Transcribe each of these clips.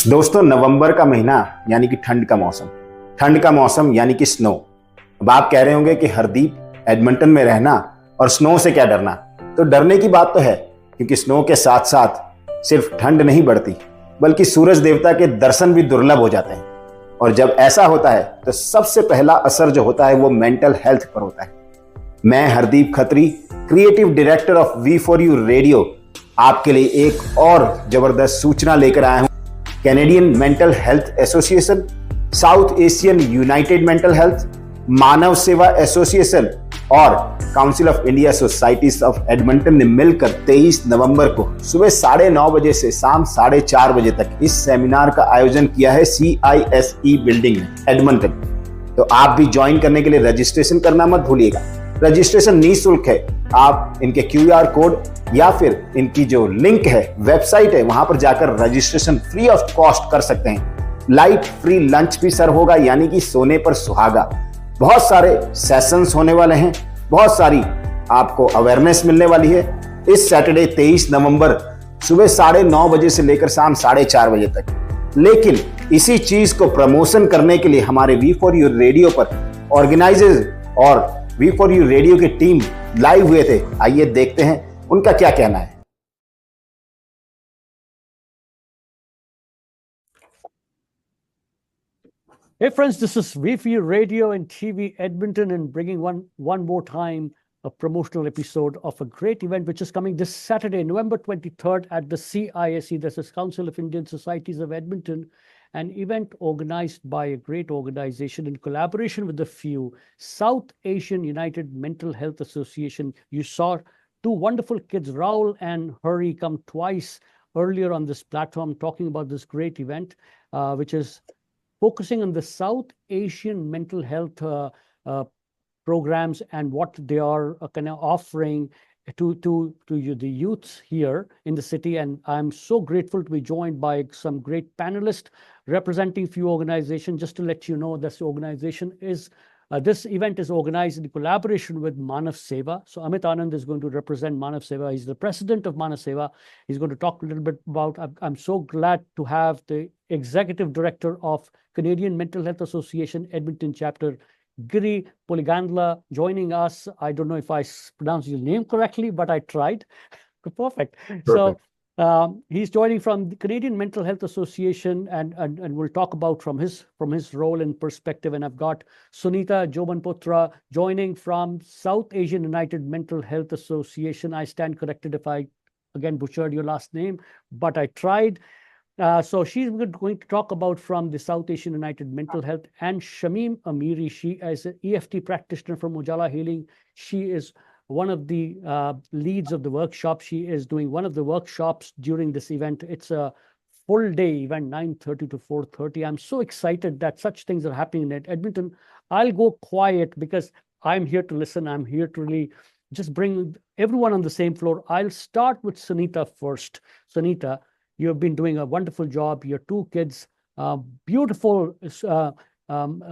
दोस्तों, नवंबर का महीना यानी कि ठंड का मौसम यानी कि स्नो। अब आप कह रहे होंगे कि हरदीप, एडमंटन में रहना और स्नो से क्या डरना। तो डरने की बात तो है, क्योंकि स्नो के साथ साथ सिर्फ ठंड नहीं बढ़ती, बल्कि सूरज देवता के दर्शन भी दुर्लभ हो जाते हैं। और जब ऐसा होता है तो सबसे पहला असर जो होता है वो मेंटल हेल्थ पर होता है। मैं Hardeep Khatri, creative director of V4U radio, आपके लिए एक और जबरदस्त सूचना लेकर आया हूं। Canadian mental health association, South Asian United mental health, Manav Seva association और council of India societies of Edmonton ने मिलकर 23 नवंबर को सुबह 9:30 बजे से शाम 4:30 बजे तक इस सेमिनार का आयोजन किया है CISE बिल्डिंग में, एडमंटन। तो आप भी ज्वाइन करने के लिए रजिस्ट्रेशन करना मत भूलिएगा। रजिस्ट्रेशन निःशुल्क है। आप इनके QR कोड या फिर इनकी जो लिंक है, वेबसाइट है, वहां पर जाकर रजिस्ट्रेशन फ्री ऑफ कॉस्ट कर सकते हैं। लाइट फ्री लंच भी सर्व होगा, यानी कि सोने पर सुहागा। बहुत सारे सेशंस होने वाले हैं, बहुत सारी आपको अवेयरनेस मिलने वाली है इस सैटरडे 23 नवंबर सुबह 9:30 बजे से लेकर शाम 4:30 बजे तक। लेकिन इसी चीज को प्रमोशन करने के लिए हमारे V4U रेडियो पर ऑर्गेनाइजर्स और V4U रेडियो की टीम लाइव हुए थे। आइए देखते हैं उनका क्या कहना है। Hey friends, this is V4U Radio and TV Edmonton, and bringing one more time a promotional episode of a great event which is coming this Saturday, November 23rd at the CISE, this is Council of Indian Societies of Edmonton, an event organized by a great organization in collaboration with the few, South Asian United Mental Health Association. You saw two wonderful kids, Raul and Hari, come twice earlier on this platform talking about this great event, which is focusing on the South Asian mental health programs and what they are kind of offering to the youths here in the city. And I'm so grateful to be joined by some great panelists representing few organizations. Just to let you know, this organization is this event is organized in collaboration with Manav Seva. So Amit Anand is going to represent Manav Seva. He's the president of Manav Seva. He's going to talk a little bit about, I'm so glad to have the executive director of Canadian Mental Health Association, Edmonton chapter, Giri Poligandla, joining us. I don't know if I pronounced your name correctly, but I tried. Perfect. So he's joining from the Canadian Mental Health Association, and we'll talk about from his role and perspective. And I've got Sunita Jobanputra joining from South Asian United Mental Health Association. I stand corrected if I again butchered your last name, but I tried. So she's going to talk about from the South Asian United Mental Health, and Shamim Amiri, she is an EFT practitioner from Ujala.Healing. She is one of the leads of the workshop. She is doing one of the workshops during this event. It's a full day event, 9:30 to 4:30. I'm so excited that such things are happening in Edmonton. I'll go quiet because I'm here to listen. I'm here to really just bring everyone on the same floor. I'll start with Sunita first. Sunita, you have been doing a wonderful job. Your two kids, beautiful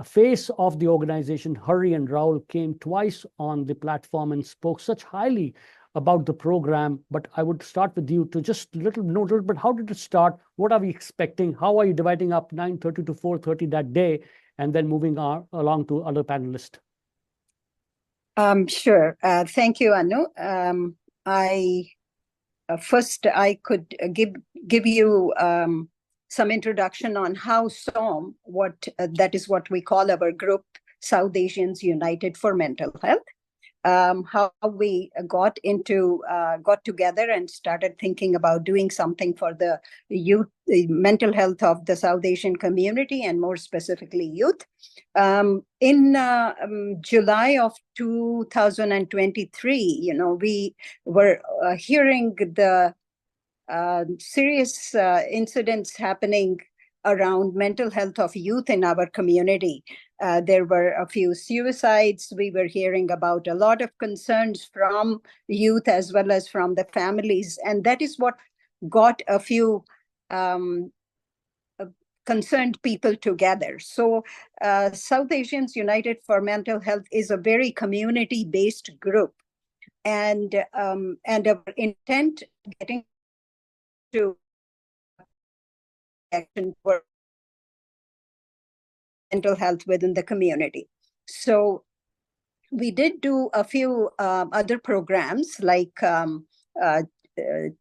face of the organization, Hari and Raul, came twice on the platform and spoke such highly about the program. But I would start with you to just know a little bit, how did it start? What are we expecting? How are you dividing up 9:30 to 4:30 that day? And then moving on along to other panelists. Sure. Thank you, Anu. First, I could give you some introduction on how SOM, that is what we call our group, South Asians United for Mental Health, how we got together and started thinking about doing something for the youth, the mental health of the South Asian community, and more specifically youth. In July of 2023, we were hearing the serious incidents happening around mental health of youth in our community. There were a few suicides. We were hearing about a lot of concerns from youth as well as from the families. And that is what got a few concerned people together. So South Asians United for Mental Health is a very community-based group. And our intent getting to action for mental health within the community. So we did do a few other programs like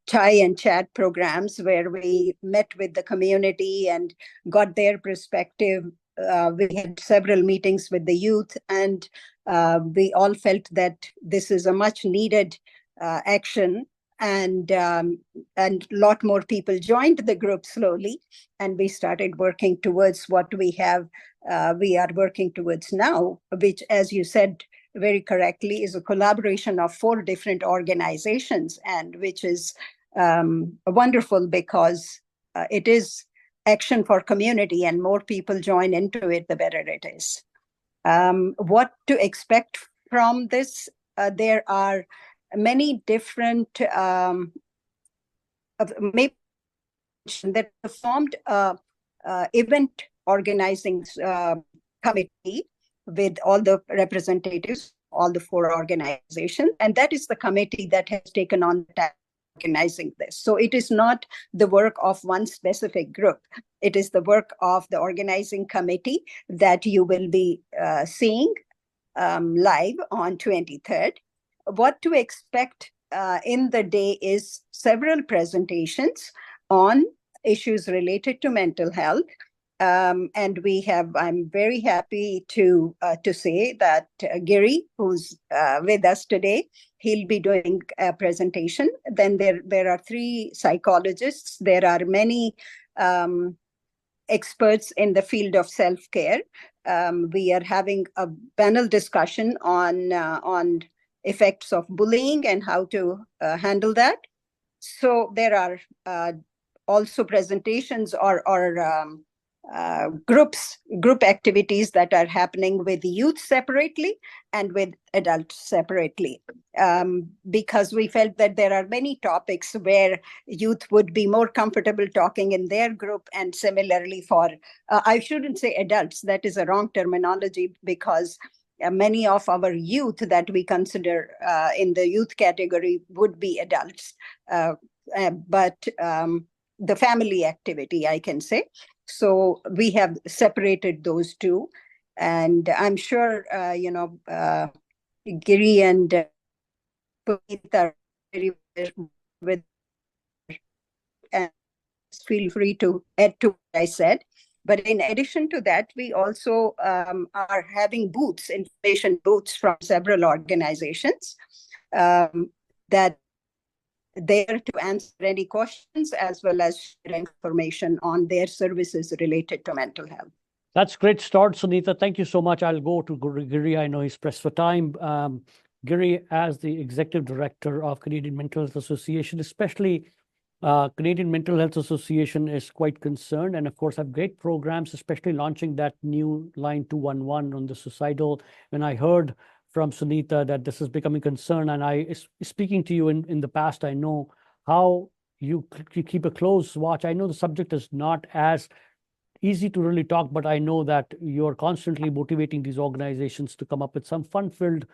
chai and chat programs where we met with the community and got their perspective. We had several meetings with the youth, and we all felt that this is a much needed action. And a lot more people joined the group slowly, and we started working towards what we are working towards now, which, as you said very correctly, is a collaboration of 4 different organizations, and which is wonderful because it is action for community, and more people join into it, the better it is. What to expect from this? There are many different maybe that formed event organizing committee with all the representatives, all the 4 organizations, and that is the committee that has taken on the task of organizing this. So it is not the work of one specific group. It is the work of the organizing committee that you will be seeing live on 23rd. What to expect in the day is several presentations on issues related to mental health. And I'm very happy to say that Giri, who's with us today, he'll be doing a presentation. Then there are 3 psychologists. There are many experts in the field of self-care. We are having a panel discussion on effects of bullying and how to handle that. So there are also presentations or group activities that are happening with youth separately and with adults separately, because we felt that there are many topics where youth would be more comfortable talking in their group, and similarly for I shouldn't say adults, that is a wrong terminology, because many of our youth that we consider in the youth category would be adults, but the family activity, I can say. So we have separated those 2, and I'm sure Giri and Puneet are very with, and feel free to add to what I said. But in addition to that, we also are having booths, information booths from several organizations that there to answer any questions as well as share information on their services related to mental health. That's great start, Sunita. Thank you so much. I'll go to Giri. I know he's pressed for time. Giri, as the Executive Director of Canadian Mental Health Association, especially Canadian Mental Health Association is quite concerned, and of course have great programs, especially launching that new line 211 on the suicidal. When I heard from Sunita that this is becoming concern, and speaking to you in the past, I know how you keep a close watch. I know the subject is not as easy to really talk, but I know that you're constantly motivating these organizations to come up with some fun-filled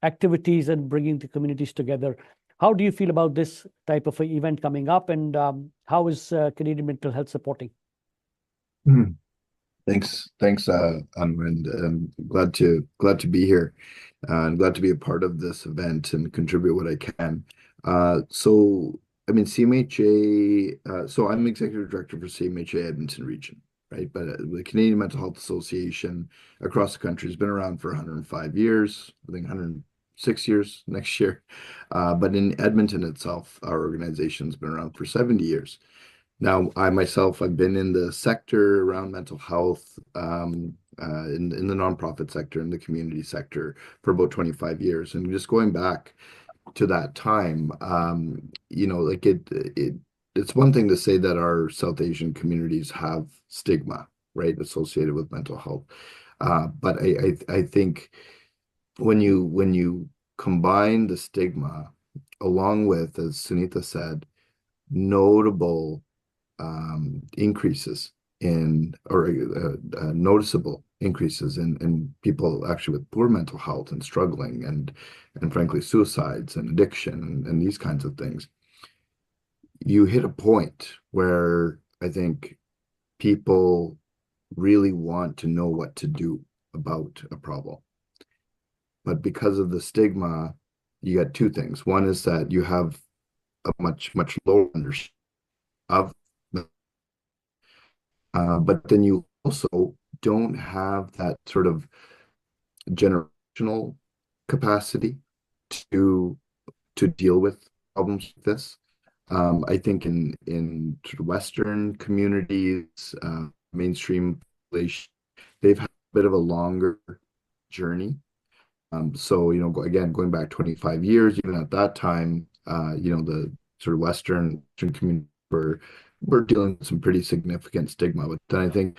activities and bringing the communities together. How do you feel about this type of event coming up, and how is Canadian Mental Health supporting? Thanks, Anu, and glad to be here, and glad to be a part of this event and contribute what I can. So, I mean, CMHA. So I'm executive director for CMHA Edmonton Region, right? But the Canadian Mental Health Association across the country has been around for 105 years. I think 106 years next year. But in Edmonton itself, our organization's been around for 70 years. Now, I've been in the sector around mental health, in the nonprofit sector, in the community sector for about 25 years. And just going back to that time, like it's one thing to say that our South Asian communities have stigma, right, associated with mental health. But I think when you combine the stigma along with, as Sunita said, notable increases noticeable increases in people actually with poor mental health and struggling, and frankly suicides and addiction and these kinds of things, you hit a point where I think people really want to know what to do about a problem. But because of the stigma, you get two things. One is that you have a much lower understanding of, but then you also don't have that sort of generational capacity to deal with problems like this. I think in sort of Western communities, mainstream population, they've had a bit of a longer journey. So, again, going back 25 years, even at that time, the sort of Western community were dealing with some pretty significant stigma. But then I think,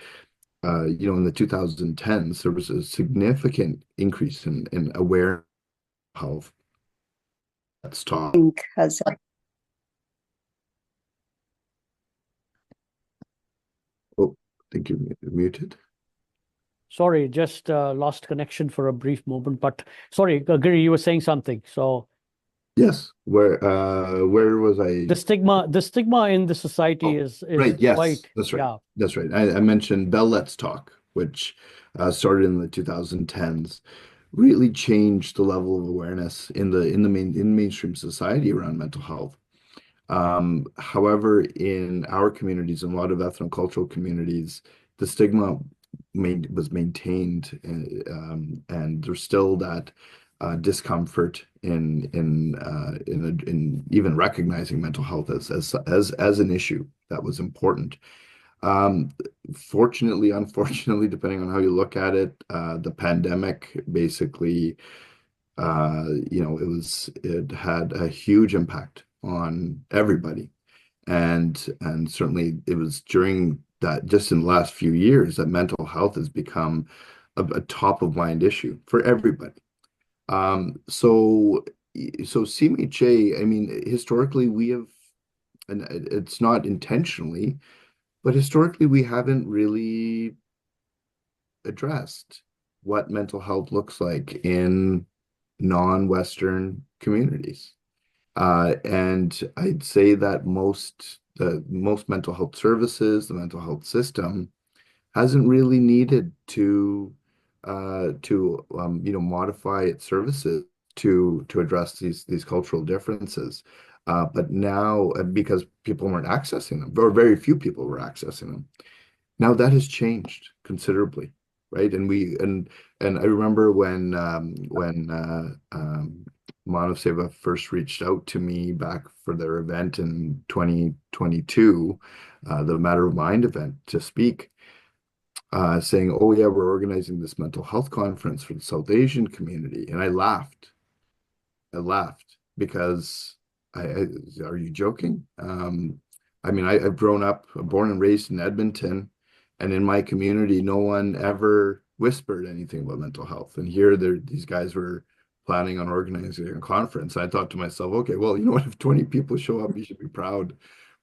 in the 2010s, there was a significant increase in awareness of health. Let's talk. Has Oh, I think you're muted. Sorry, just lost connection for a brief moment. But sorry, Giri, you were saying something. So Yes, where was I? the stigma in the society is Right, yes, quite, that's right. yeah. That's right. I mentioned Bell Let's Talk, which started in the 2010s, really changed the level of awareness in mainstream society around mental health. However, in our communities, in a lot of ethnocultural communities, the stigma was maintained, and there's still that discomfort in even recognizing mental health as an issue that was important. Fortunately, unfortunately, depending on how you look at it, the pandemic basically, it had a huge impact on everybody. And certainly it was during that, just in the last few years, that mental health has become a top of mind issue for everybody. So CMHA, I mean, historically we have, and it's not intentionally, but historically we haven't really addressed what mental health looks like in non-Western communities. And I'd say that most mental health services, the mental health system, hasn't really needed to modify its services to address these cultural differences. But now, because people weren't accessing them, or very few people were accessing them, now that has changed considerably, right? And I remember when Manav Seva first reached out to me back for their event in 2022, the Matter of Mind event, to speak, saying, "Oh yeah, we're organizing this mental health conference for the South Asian community," and I laughed. Because are you joking? I mean, I've grown up, born and raised in Edmonton, and in my community, no one ever whispered anything about mental health. And here, these guys were planning on organizing a conference. I thought to myself, okay, well, you know what? If 20 people show up, you should be proud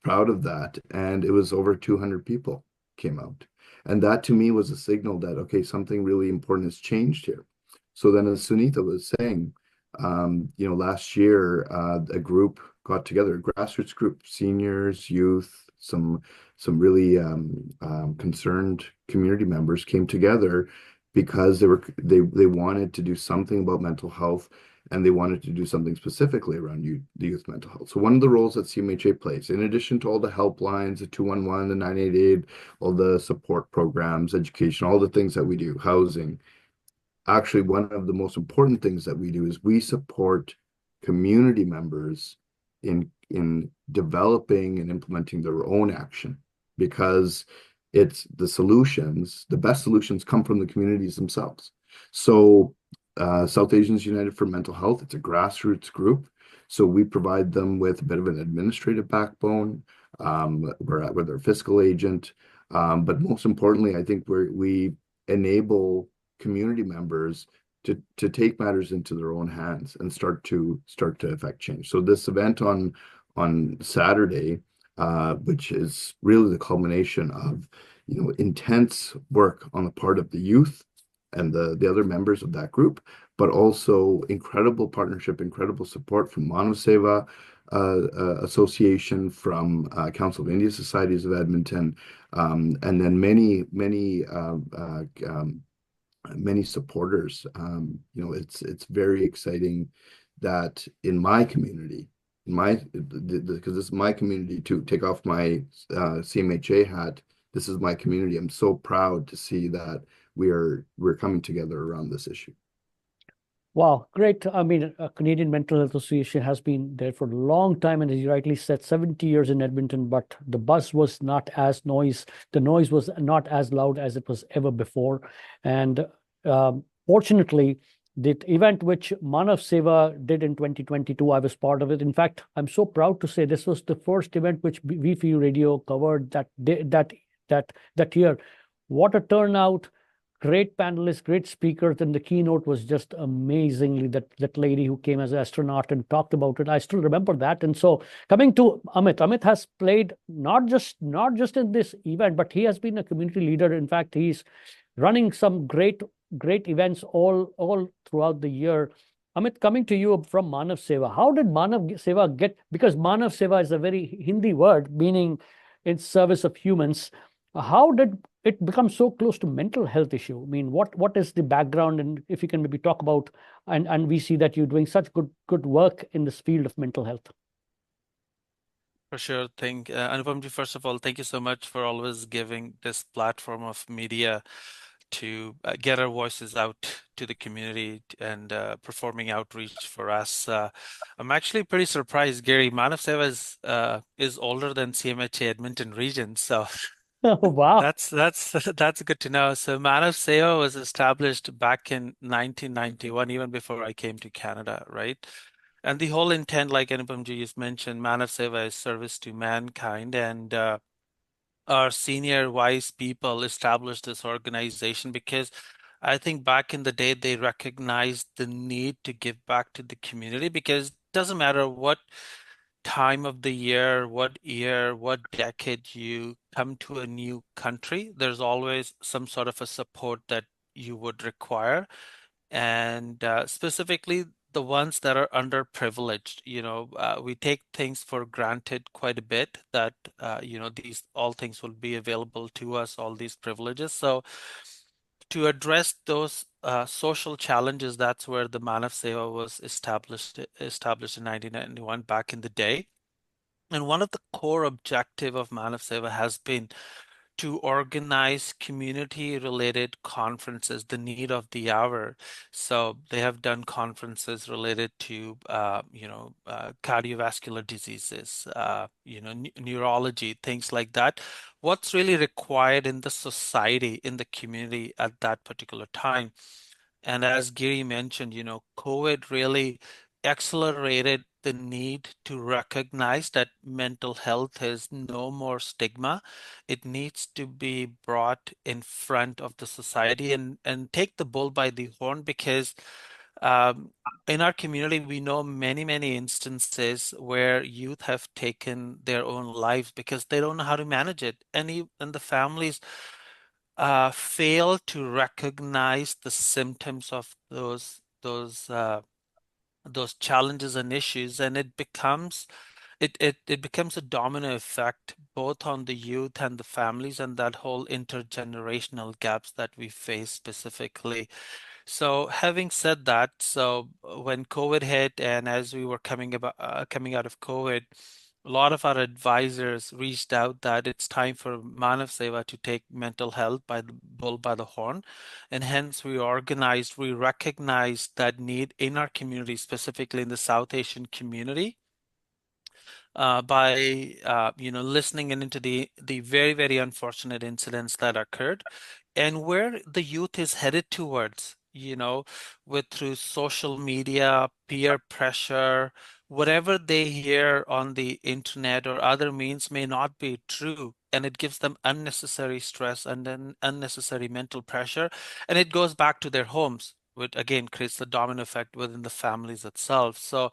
of that. And it was over 200 people came out. And that to me was a signal that, okay, something really important has changed here. So then, as Sunita was saying, last year, a group got together, a grassroots group, seniors, youth, some really concerned community members came together because they wanted to do something about mental health, and they wanted to do something specifically around the youth mental health. So one of the roles that CMHA plays, in addition to all the helplines, the 211, the 988, all the support programs, education, all the things that we do, housing, actually one of the most important things that we do is we support community members in developing and implementing their own action, because it's the best solutions come from the communities themselves. So South Asians United for Mental Health, it's a grassroots group. So we provide them with a bit of an administrative backbone. We're their fiscal agent. But most importantly, I think we enable community members to take matters into their own hands and start to affect change. So this event on Saturday, which is really the culmination of intense work on the part of the youth and the other members of that group, but also incredible partnership, incredible support from Manav Seva, Association, from Council of India Societies of Edmonton, and then many supporters. It's very exciting that in my community, because this is my community, to take off my CMHA hat. This is my community. I'm so proud to see that we're coming together around this issue. Wow, great. I mean, Canadian Mental Health Association has been there for a long time, and as you rightly said, 70 years in Edmonton, but the buzz was not as noise. The noise was not as loud as it was ever before. And fortunately, the event which Manav Seva did in 2022, I was part of it. In fact, I'm so proud to say this was the first event which V4U Radio covered that year. What a turnout! Great panelists, great speakers, and the keynote was just amazingly that lady who came as an astronaut and talked about it. I still remember that. And so, coming to Amit, Amit has played not just in this event, but he has been a community leader. In fact, he's running some great events all throughout the year. Amit, coming to you from Manav Seva, how did Manav Seva get? Because Manav Seva is a very Hindi word meaning in service of humans. How did it become so close to mental health issue? I mean, what is the background, and if you can maybe talk about, and we see that you're doing such good work in this field of mental health. For sure. Anupamji, first of all, thank you so much for always giving this platform of media to get our voices out to the community and performing outreach for us. I'm actually pretty surprised, Gary. Manav Seva is older than CMHA Edmonton region, so Oh, wow. that's good to know. So Manav Seva was established back in 1991, even before I came to Canada, right? And the whole intent, like Anupamji just mentioned, Manav Seva is service to mankind, and our senior wise people established this organization because I think back in the day they recognized the need to give back to the community, because it doesn't matter what time of the year, what decade you come to a new country, there's always some sort of a support that you would require. And specifically the ones that are underprivileged, we take things for granted quite a bit that, these all things will be available to us, all these privileges. So to address those social challenges, that's where the Manav Seva was established in 1991 back in the day. And one of the core objective of Manav Seva has been to organize community-related conferences, the need of the hour. So they have done conferences related to, cardiovascular diseases, neurology, things like that. What's really required in the society, in the community at that particular time. And as Giri mentioned, COVID really accelerated the need to recognize that mental health is no more stigma. It needs to be brought in front of the society and take the bull by the horn, because in our community, we know many, many instances where youth have taken their own lives because they don't know how to manage it. And the families fail to recognize the symptoms of those challenges and issues, and it becomes a domino effect both on the youth and the families, and that whole intergenerational gaps that we face specifically. So having said that, so when COVID hit, and as we were coming out of COVID, a lot of our advisors reached out that it's time for Manav Seva to take mental health by the bull by the horn. And hence we recognized that need in our community, specifically in the South Asian community, by listening into the very, very unfortunate incidents that occurred, and where the youth is headed towards, with through social media, peer pressure, whatever they hear on the internet or other means may not be true, and it gives them unnecessary stress and then unnecessary mental pressure, and it goes back to their homes, which again creates the domino effect within the families itself. So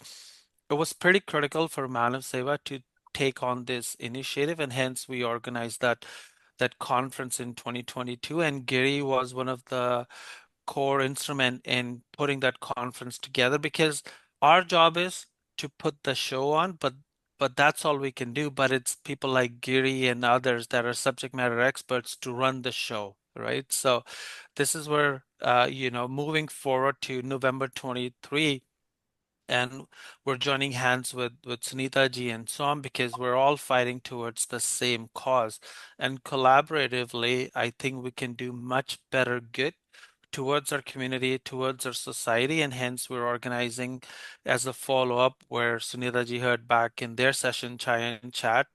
it was pretty critical for Manav Seva to take on this initiative, and hence we organized that conference in 2022. And Giri was one of the core instrument in putting that conference together, because our job is to put the show on, but that's all we can do. But it's people like Giri and others that are subject matter experts to run the show, right? So this is where moving forward to November 23, and we're joining hands with Sunita ji and Som, because we're all fighting towards the same cause. And collaboratively, I think we can do much better good towards our community, towards our society, and hence we're organizing as a follow-up where Sunita ji heard back in their session, Chai and Chat,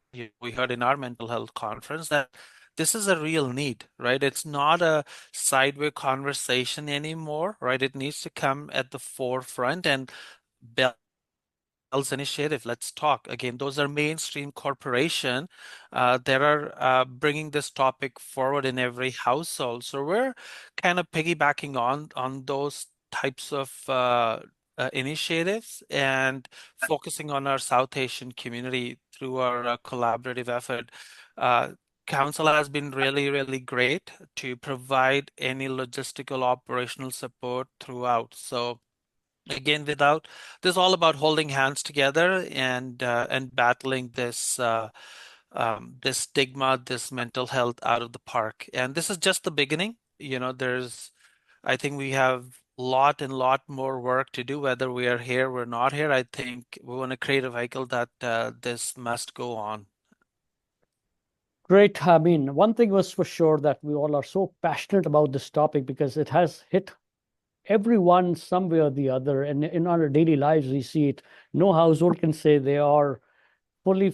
we heard in our mental health conference that this is a real need, right? It's not a sideway conversation anymore, right? It needs to come at the forefront. And Bell's initiative, Let's Talk, again, those are mainstream corporation that are bringing this topic forward in every household. So we're kind of piggybacking on those types of initiatives and focusing on our South Asian community through our collaborative effort. Council has been really, really great to provide any logistical operational support throughout. So again, without this, all about holding hands together and battling this this stigma, this mental health out of the park. And this is just the beginning. I think we have lot more work to do, whether we are here, we're not here. I think we want to create a vehicle that this must go on. Great. I mean, one thing was for sure that we all are so passionate about this topic because it has hit everyone some way or the other. And in our daily lives, we see it. No household can say they are fully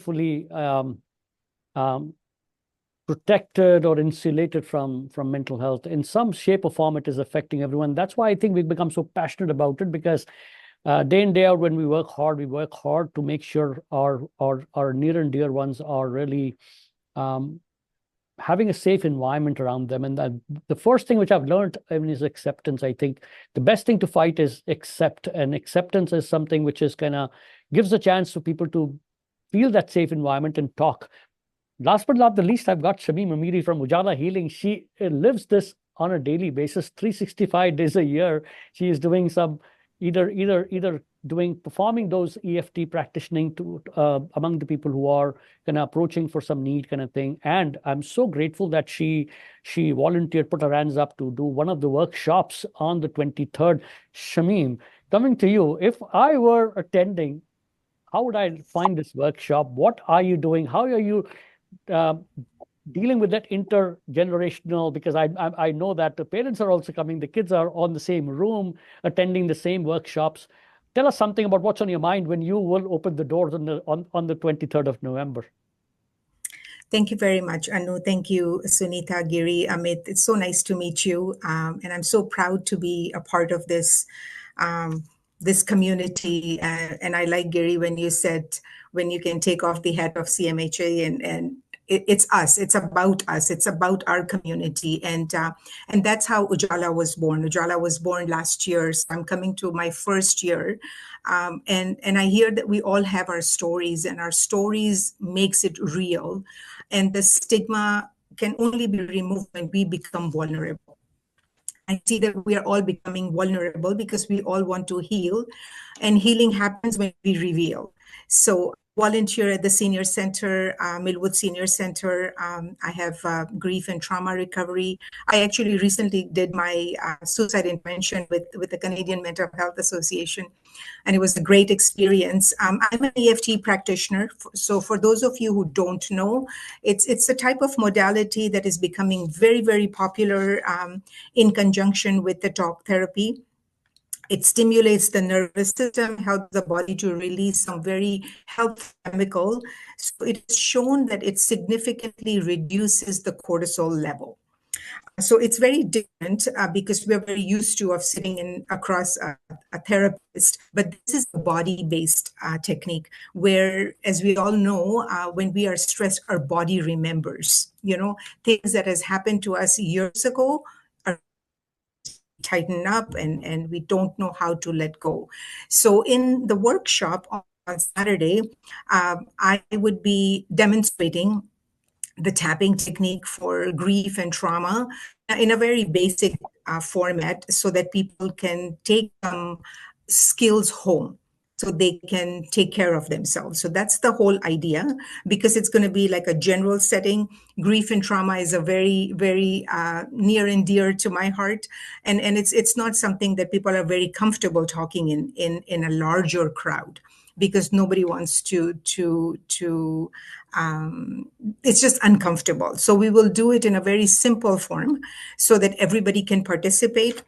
protected or insulated from mental health. In some shape or form, it is affecting everyone. That's why I think we've become so passionate about it, because day in, day out, when we work hard to make sure our near and dear ones are really having a safe environment around them. And the first thing which I've learned is acceptance. I think the best thing to fight is accept, and acceptance is something which is kind of gives a chance for people to feel that safe environment and talk. Last but not the least, I've got Shamim Amiri from Ujala.Healing. She lives this on a daily basis, 365 days a year. She is doing some either performing those EFT practicing to among the people who are kind of approaching for some need kind of thing. And I'm so grateful that she volunteered, put her hands up to do one of the workshops on the 23rd. Shamim, coming to you, if I were attending, how would I find this workshop? What are you doing? How are you dealing with that intergenerational? Because I know that the parents are also coming, the kids are on the same room, attending the same workshops. Tell us something about what's on your mind when you will open the doors on the 23rd of November. Thank you very much, Anu. Thank you, Sunita, Giri, Amit. It's so nice to meet you. And I'm so proud to be a part of this this community. And I like, Giri, when you said, when you can take off the hat of CMHA and it's us. It's about us. It's about our community, and that's how Ujala was born. Ujala was born last year, so I'm coming to my first year, and I hear that we all have our stories, and our stories makes it real, and the stigma can only be removed when we become vulnerable. I see that we are all becoming vulnerable because we all want to heal, and healing happens when we reveal. So volunteer at the Senior Center, Millwood Senior Center. I have grief and trauma recovery. I actually recently did my suicide intervention with the Canadian Mental Health Association, and it was a great experience. I'm an EFT practitioner. So for those of you who don't know, it's a type of modality that is becoming very, very popular in conjunction with the talk therapy. It stimulates the nervous system, helps the body to release some very helpful chemical. So it is shown that it significantly reduces the cortisol level. So it's very different because we're very used to of sitting across a therapist, but this is a body-based technique where, as we all know, when we are stressed, our body remembers, things that has happened to us years ago tighten up and we don't know how to let go. So in the workshop on Saturday, I would be demonstrating the tapping technique for grief and trauma in a very basic format so that people can take skills home. so they can take care of themselves. So that's the whole idea, because it's going to be like a general setting. Grief and trauma is a very, very near and dear to my heart. And it's not something that people are very comfortable talking in a larger crowd, because nobody wants to it's just uncomfortable. So we will do it in a very simple form so that everybody can participate.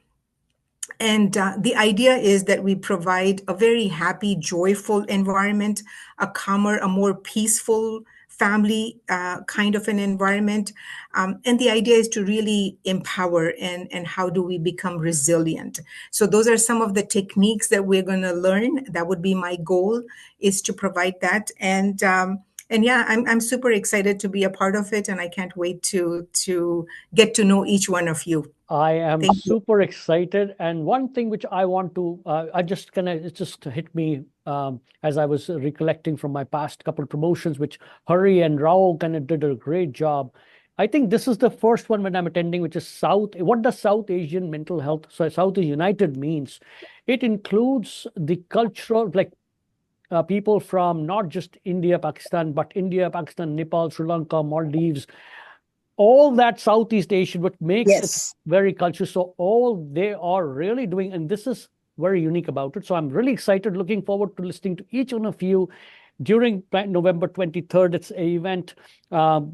And the idea is that we provide a very happy, joyful environment, a calmer, a more peaceful family kind of an environment. And the idea is to really empower and how do we become resilient. So those are some of the techniques that we're going to learn. That would be my goal, is to provide that. And yeah, I'm super excited to be a part of it, and I can't wait to get to know each one of you. I am Thank you. super excited. And one thing which I want to, it just hit me as I was recollecting from my past couple of promotions, which Hari and Rao kind of did a great job. I think this is the first one when I'm attending, which is what does South Asian mental health, so South Asian United means? It includes the cultural, like people from not just India, Pakistan, but India, Pakistan, Nepal, Sri Lanka, Maldives, all that Southeast Asian, what makes Yes. it very cultural. So all they are really doing, and this is very unique about it. So I'm really excited, looking forward to listening to each one of you during November 23rd. It's an event,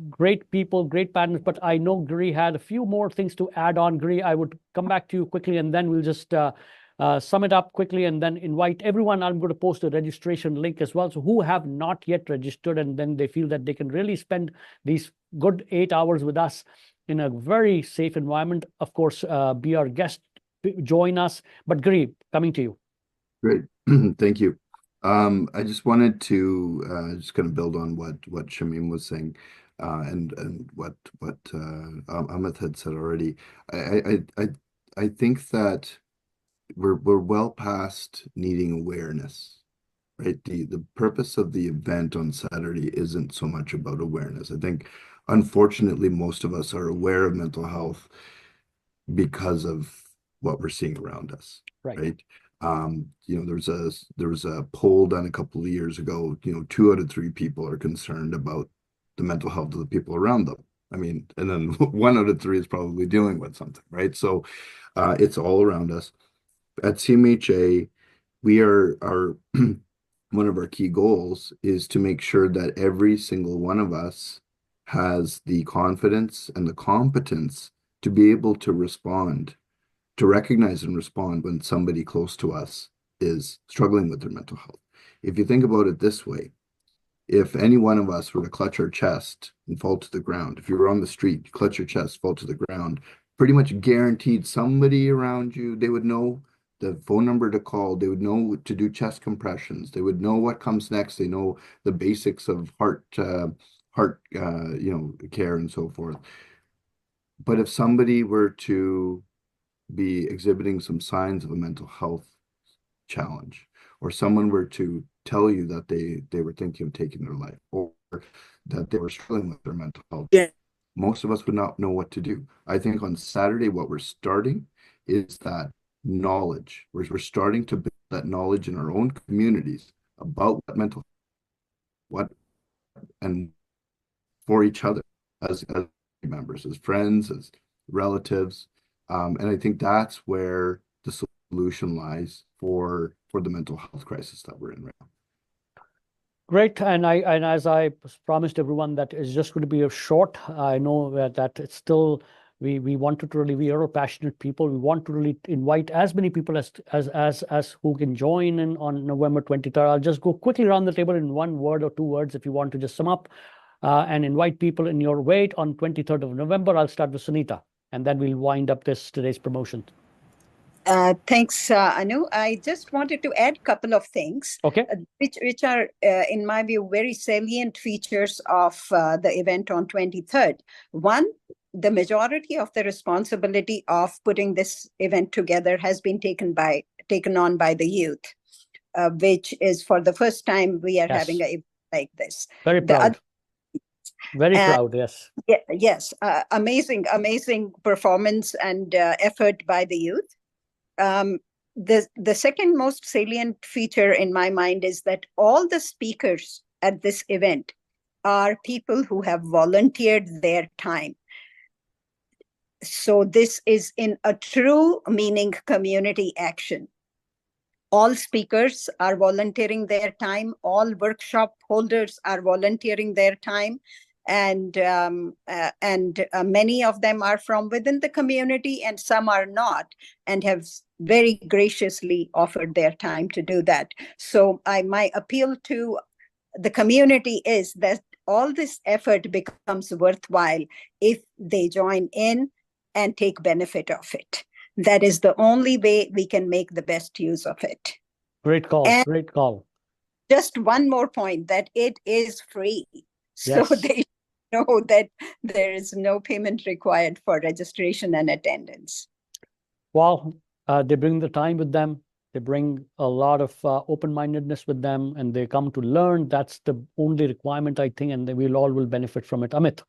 great people, great partners, but I know Giri had a few more things to add on. Giri, I would come back to you quickly, and then we'll just sum it up quickly and then invite everyone. I'm going to post a registration link as well. So who have not yet registered, and then they feel that they can really spend these good 8 hours with us in a very safe environment. Of course, be our guest, join us. But Giri, coming to you. Great. Thank you. I just wanted to just kind of build on what Shamim was saying, and what Amit had said already. I think that we're well past needing awareness, right? The purpose of the event on Saturday isn't so much about awareness. I think, unfortunately, most of us are aware of mental health because of what we're seeing around us, right? There was a poll done a couple of years ago. 2 out of 3 people are concerned about the mental health of the people around them. I mean, and then 1 out of 3 is probably dealing with something, right? So it's all around us. At CMHA, we are one of our key goals is to make sure that every single one of us has the confidence and the competence to be able to respond, to recognize and respond when somebody close to us is struggling with their mental health. If you think about it this way, if any one of us were to clutch our chest and fall to the ground, if you were on the street, you clutch your chest, fall to the ground, pretty much guaranteed somebody around you, they would know the phone number to call, they would know to do chest compressions, they would know what comes next, they know the basics of heart care and so forth. But if somebody were to be exhibiting some signs of a mental health challenge, or someone were to tell you that they were thinking of taking their life, or that they were struggling with their mental health, most of us would not know what to do. I think on Saturday, what we're starting is that knowledge. We're starting to build that knowledge in our own communities about what mental health, and for each other as members, as friends, as relatives. And I think that's where the solution lies for the mental health crisis that we're in right now. Great, and as I promised everyone, that is just going to be a short. I know that it's still we wanted to really, we are passionate people. We want to really invite as many people as who can join in on November 23rd. I'll just go quickly around the table in 1 word or 2 words if you want to just sum up and invite people in your wait on 23rd of November. I'll start with Sunita, and then we'll wind up today's promotion. Thanks, Anu. I just wanted to add a couple of things, which are, in my view, very salient features of the event on 23rd. One, the majority of the responsibility of putting this event together has been taken on by the youth, which is for the first time we are having an event like this. Very proud. Very proud, yes. Yes, amazing performance and effort by the youth. the second most salient feature in my mind is that all the speakers at this event are people who have volunteered their time. So this is in a true meaning community action. All speakers are volunteering their time. All workshop holders are volunteering their time. And many of them are from within the community and some are not, and have very graciously offered their time to do that. So my appeal to the community is that all this effort becomes worthwhile if they join in and take benefit of it. That is the only way we can make the best use of it. Great call. And great call. just one more point, that it is free. So Yes. they know that there is no payment required for registration and attendance. Well, they bring the time with them. They bring a lot of open-mindedness with them, and they come to learn. That's the only requirement, I think, and we'll all will benefit from it. Amit.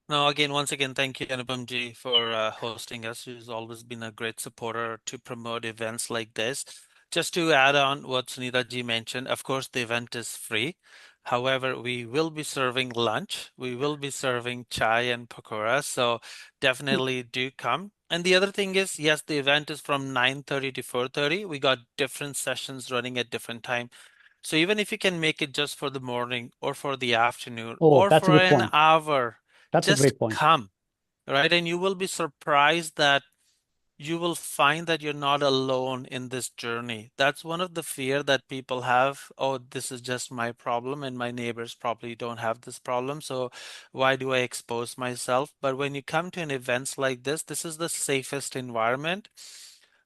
No, again, once again, thank you, Anupam ji, for hosting us. She's always been a great supporter to promote events like this. Just to add on what Sunita ji mentioned, of course, the event is free. However, we will be serving lunch. We will be serving chai and pakora. So definitely do come. And the other thing is, yes, the event is from 9:30 to 4:30. We got different sessions running at different time. So even if you can make it just for the morning or for the afternoon Oh, or that's a for good an point. hour, That's a just great point. come, right? And you will be surprised that you will find that you're not alone in this journey. That's one of the fear that people have. Oh, this is just my problem and my neighbors probably don't have this problem. So why do I expose myself? But when you come to an events like this is the safest environment.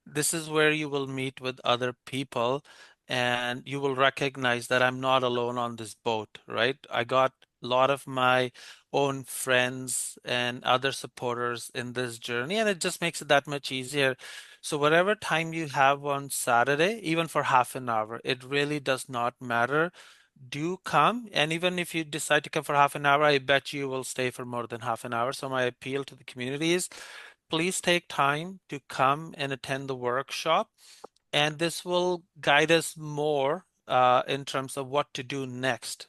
This is where you will meet with other people and you will recognize that I'm not alone on this boat, right? I got a lot of my own friends and other supporters in this journey, and it just makes it that much easier. So whatever time you have on Saturday, even for half an hour, it really does not matter. Do come, and even if you decide to come for half an hour, I bet you will stay for more than half an hour. So my appeal to the community is please take time to come and attend the workshop, and this will guide us more in terms of what to do next.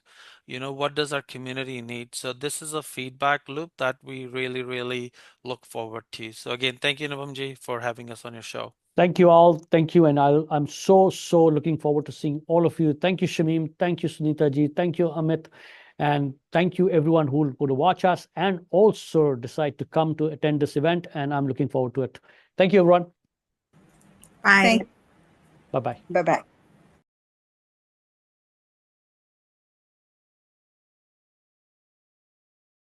You know, what does our community need? So this is a feedback loop that we really, really look forward to. So again, thank you, Navamji, for having us on your show. Thank you all. Thank you. And I'm so looking forward to seeing all of you. Thank you, Shamim. Thank you, Sunita ji. Thank you, Amit. And thank you, everyone who will go to watch us and also decide to come to attend this event. And I'm looking forward to it. Thank you, everyone. Bye. Thank Bye-bye. Bye-bye.